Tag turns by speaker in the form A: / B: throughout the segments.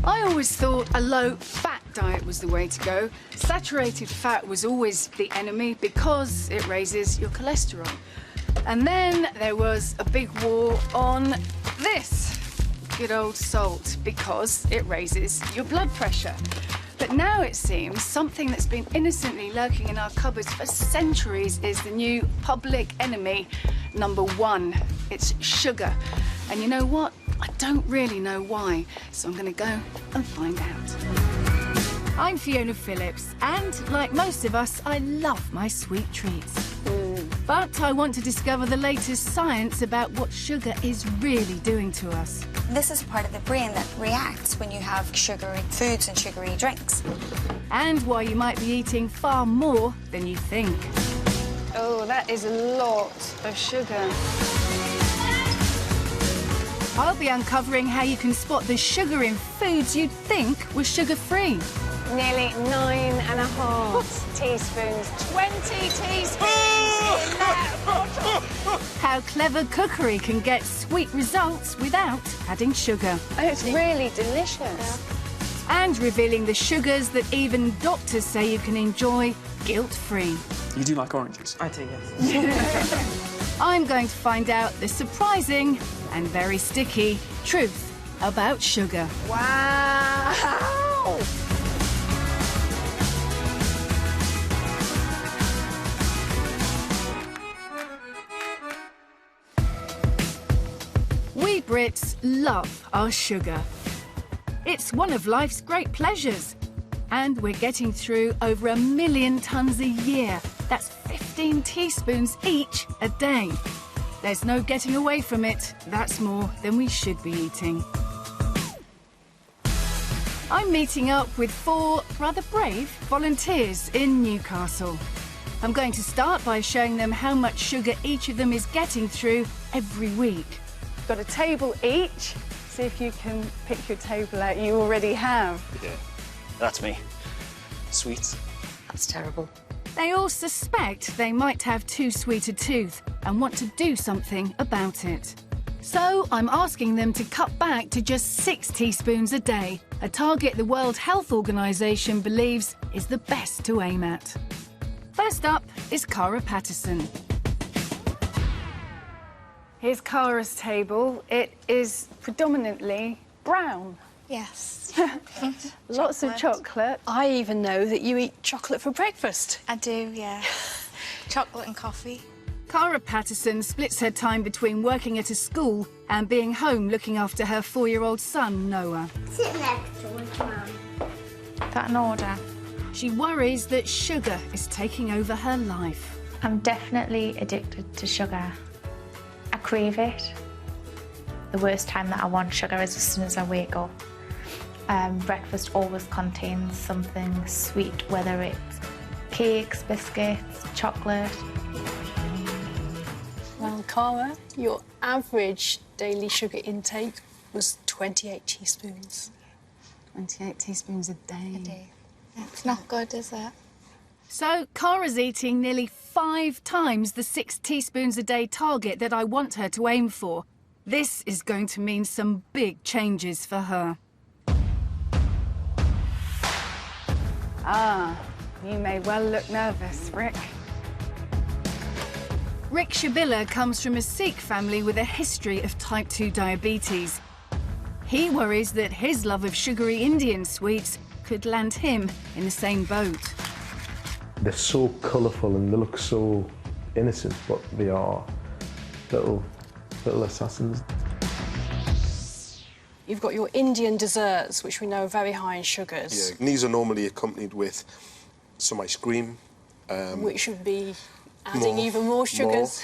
A: I always thought a low-fat diet was the way to go. Saturated fat was always the enemy because it raises your cholesterol. And then there was a big war on this, good old salt, because it raises your blood pressure. But now it seems something that's been innocently lurking in our cupboards for centuries is the new public enemy #1. It's sugar. And you know what? I don't really know why, so I'm going to go and find out. I'm Fiona Phillips, and like most of us, I love my sweet treats. But I want to discover the latest science about what sugar is really doing to us.
B: This is part of the brain that reacts when you have sugary foods and sugary drinks.
A: And why you might be eating far more than you think.
C: Oh, that is a lot of sugar.
A: I'll be uncovering how you can spot the sugar in foods you'd think were sugar-free.
C: Nearly 9.5 teaspoons. 20 teaspoons in that bottle.
A: How clever cookery can get sweet results without adding sugar.
C: Oh, it's really delicious.
A: And revealing the sugars that even doctors say you can enjoy guilt-free.
D: You do like oranges?
E: I do, yes.
A: I'm going to find out the surprising and very sticky truth about sugar.
C: Wow!
A: We Brits love our sugar. It's one of life's great pleasures. And we're getting through over 1 million tonnes a year. That's 15 teaspoons each a day. There's no getting away from it. That's more than we should be eating. I'm meeting up with 4 rather brave volunteers in Newcastle. I'm going to start by showing them how much sugar each of them is getting through every week.
C: Got a table each. See if you can pick your table out. You already have.
D: Yeah, that's me. Sweets.
B: That's terrible.
A: They all suspect they might have too sweet a tooth and want to do something about it. So I'm asking them to cut back to just 6 teaspoons a day, a target the World Health Organization believes is the best to aim at. First up is Cara Patterson.
C: Here's Cara's table. It is predominantly brown.
B: Yes.
C: Lots of chocolate.
E: I even know that you eat chocolate for breakfast.
B: I do, yeah. Chocolate and coffee.
A: Cara Patterson splits her time between working at a school and being home looking after her 4-year-old son, Noah.
F: Sit next to us, Mum.
G: That an order?
A: She worries that sugar is taking over her life.
G: I'm definitely addicted to sugar. I crave it. The worst time that I want sugar is as soon as I wake up. Breakfast always contains something sweet, whether it's cakes, biscuits, chocolate.
E: Well, Cara, your average daily sugar intake was 28 teaspoons.
C: 28 teaspoons a day.
B: It's not good, is it?
A: So Cara's eating nearly 5 times the 6 teaspoons a day target that I want her to aim for. This is going to mean some big changes for her.
C: Ah, you may well look nervous, Rick.
A: Rick Shabila comes from a Sikh family with a history of type 2 diabetes. He worries that his love of sugary Indian sweets could land him in the same boat.
H: They're so colourful and they look so innocent, but they are little assassins.
E: You've got your Indian desserts, which we know are very high in sugars.
I: Yeah, and these are normally accompanied with some ice cream.
E: Which would be adding even more sugars.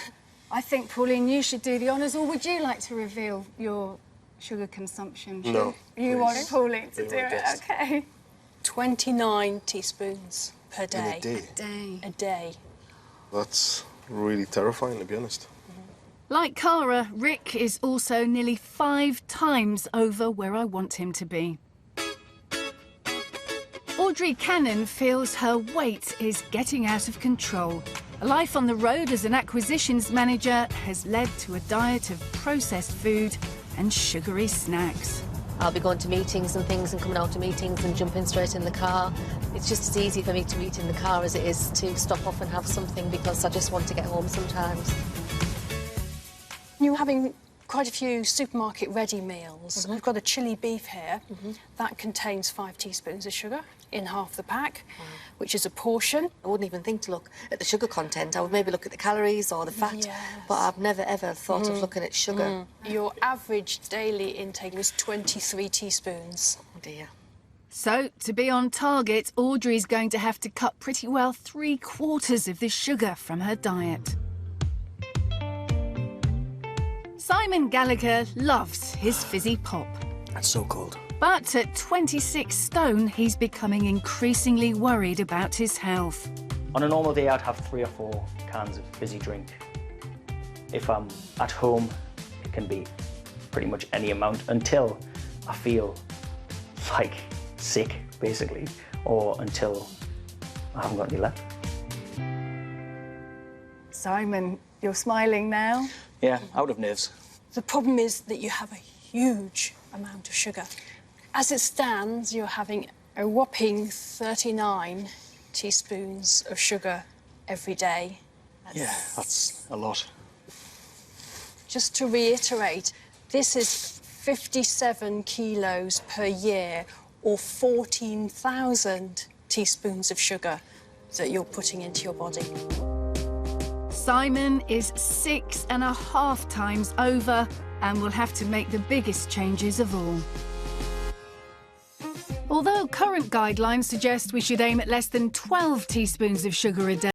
C: I think, Pauline, you should do the honours, or would you like to reveal your sugar consumption?
I: No.
C: You want Pauline to
I: Be
C: do
I: my
C: it?
I: guest.
C: OK.
E: 29 teaspoons per day.
I: In a day.
E: A day.
I: That's really terrifying, to be honest.
A: Like Cara, Rick is also nearly 5 times over where I want him to be. Audrey Cannon feels her weight is getting out of control. A life on the road as an acquisitions manager has led to a diet of processed food and sugary snacks.
J: I'll be going to meetings and things and coming out to meetings and jumping straight in the car. It's just as easy for me to eat in the car as it is to stop off and have something because I just want to get home sometimes.
E: You're having quite a few supermarket ready meals. We've got a chili beef here. That contains 5 teaspoons of sugar in half the pack, which is a portion.
J: I wouldn't even think to look at the sugar content. I would maybe look at the calories or the fat, but I've never ever thought of looking at sugar.
E: Your average daily intake was 23 teaspoons.
J: Oh dear.
A: So, to be on target, Audrey's going to have to cut pretty well 3/4 of the sugar from her diet. Simon Gallagher loves his fizzy pop.
D: That's so cold.
A: But at 26 stone, he's becoming increasingly worried about his health.
D: On a normal day, I'd have 3 or 4 cans of fizzy drink. If I'm at home, it can be pretty much any amount until I feel like sick, basically, or until I haven't got any left.
A: Simon, you're smiling now?
D: Yeah, out of nerves.
E: The problem is that you have a huge amount of sugar. As it stands, you're having a whopping 39 teaspoons of sugar every day.
D: Yeah, that's a lot.
E: Just to reiterate, this is 57 kilos per year, or 14,000 teaspoons of sugar that you're putting into your body.
A: Simon is 6.5 times over and will have to make the biggest changes of all. Although current guidelines suggest we should aim at less than 12 teaspoons of sugar a day,